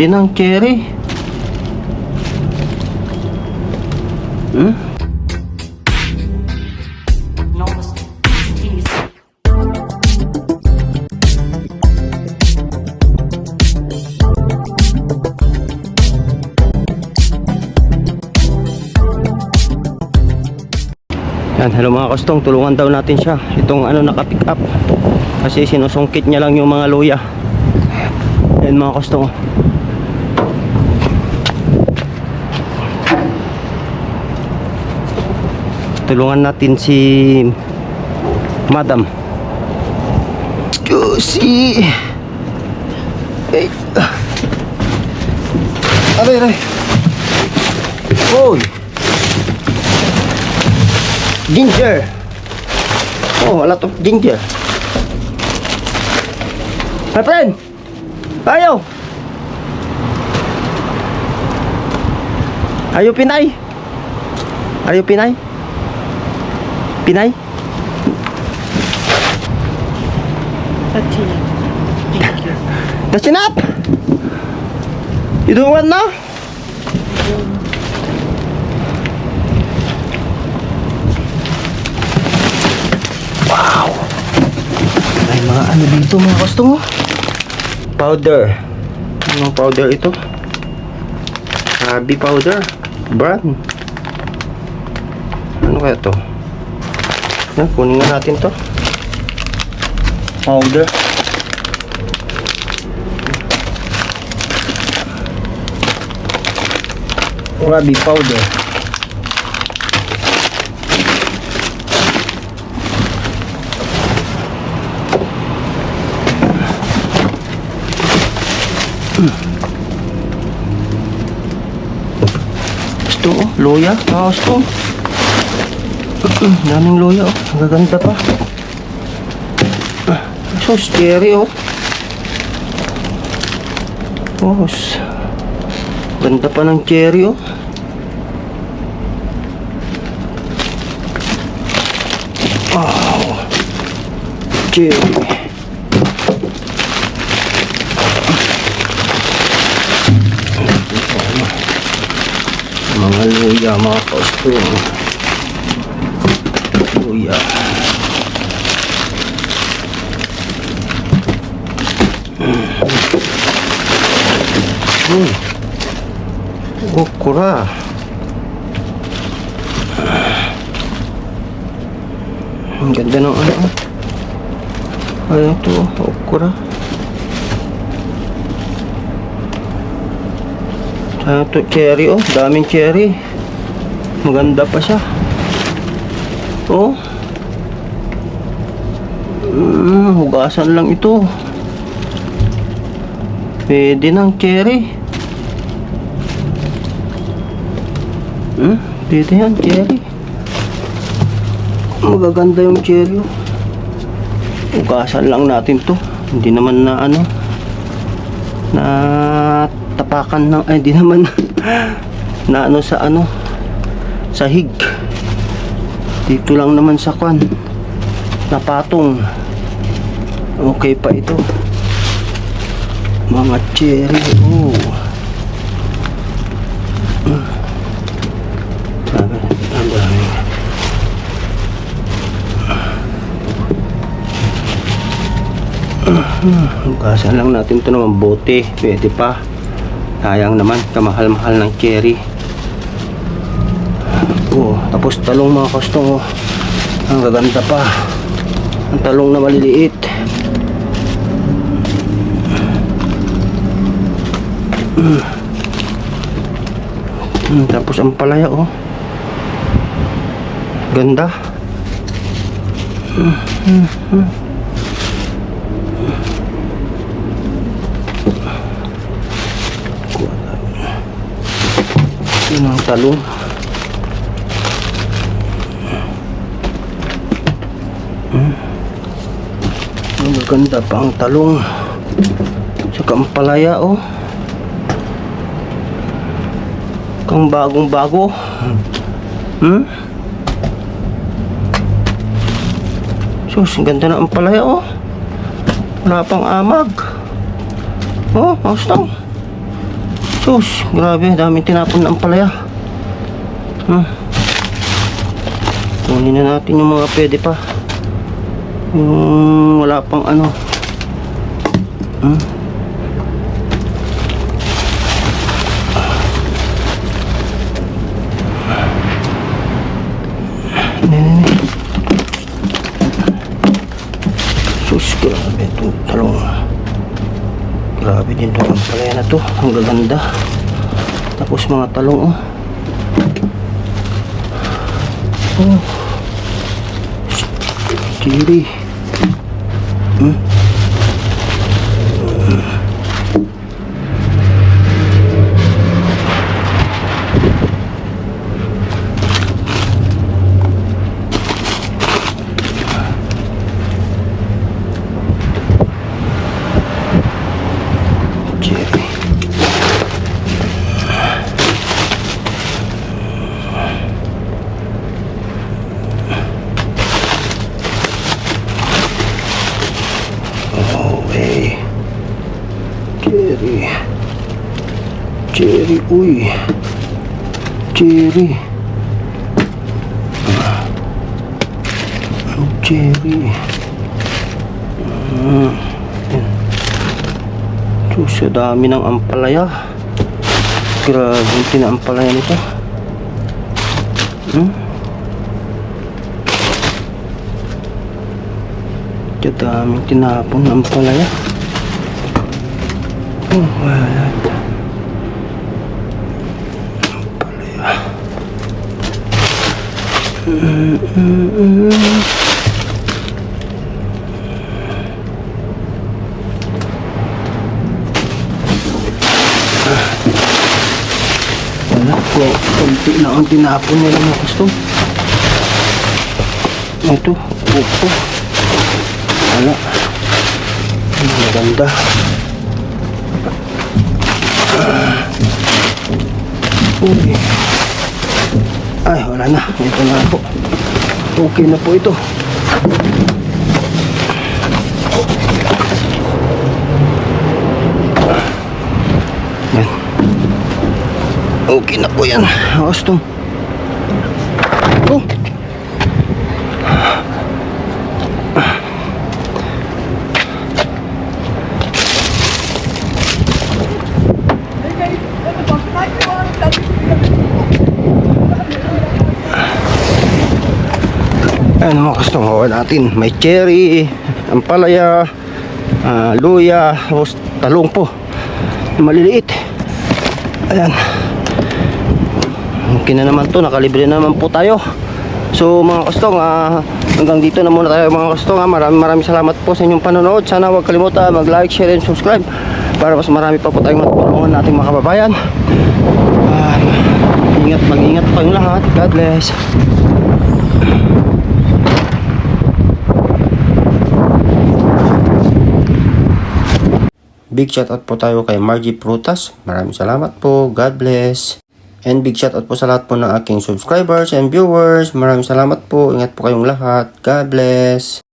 Yan ang cherry. Yan, hello mga kastong, tulungan daw natin siya. Itong ano naka-pick up. Kasi sinusungkit niya lang yung mga luya. Yan mga kastong. Tulungan natin si Madam Josie. Hey. Aray. Oy. Ginger. Oh, a lot of ginger. My friend. Ayaw. Ayaw Pinay. Ayaw Pinay. Pinay. That's enough. Thank you. That's enough. You don't want now? Wow. May mga ano dito mga customer. Powder. Anong powder ito? Happy powder. Brand. Ano kaya to? Yan, kunin nga natin to. Powder. Happy powder. Gusto oh, loya. Gusto. Daming loya oh. Magaganda pa. So scary oh. Oh, ganda pa ng cherry oh. Wow. Cherry. Mga luya mga kostong. Luya. Okra. Ang ganda ng ano. Ano to? Okra. Ano to? Cherry oh. Daming cherry. Maganda pa siya. Oh. Hugasan lang ito. Pwede ng cherry. Pwede yan, cherry. Magaganda yung cherry. Hugasan lang natin to. Hindi naman na ano, na tapakan ng, ay hindi naman na ano sa ano, sahig. Dito lang naman sa kwan, napatong. Okay pa ito. Mga cherry. Oh. Hugasan lang natin ito naman bote. Pwede pa. Sayang naman. Kamahal-mahal ng cherry. Oh, tapos talong mga kastong. Oh. Ang gaganda pa. Ang talong na maliliit. Tapos ang palaya oh. Ganda. Yun ang talong. Ang ganda pa ang talong. Saka ang palaya oh. Kung bagong bago. Sus, ang ganda na ang palaya oh. Wala pang amag. Oh, ayos lang. Sus, grabe, daming tinapon na ampalaya. Kunin na natin yung mga pwede pa. Yung wala pang ano. Sus, grabe itong talong. Grabe din itong ampalaya na to. Ang gaganda. Tapos mga talong, oh. Oh. Cherry. Cherry. Okay. Cherry. Cherry, uy. Cherry. Cherry. Sa dami ng ampalaya. Grabe yung tinaampalaya nito. Sa daming tinapon ng ampalaya. Oh, wala. Ampalaya. Wala po, konti lang ang tinapon nila mga gusto. Ito, upo. Wala. Maganda. Uy. Ay, wala na. Ito na po. Okay na po ito. Yan. Okay na po yan. Gusto. Oh. Ayan mga customer natin, may cherry, ampalaya, luya, tapos talong po maliliit. Ayan, okay na naman to, nakalibre na naman po tayo. So mga customer, hanggang dito na muna tayo mga customer. Maraming salamat po sa inyong panonood. Sana huwag kalimutan mag like, share and subscribe para mas marami pa po tayong matulungan nating mga kababayan. Mag-ingat po kayong lahat. God bless. Big shoutout po tayo kay Margie Prutas. Maraming salamat po. God bless. And big shoutout po sa lahat po ng aking subscribers and viewers. Maraming salamat po. Ingat po kayong lahat. God bless.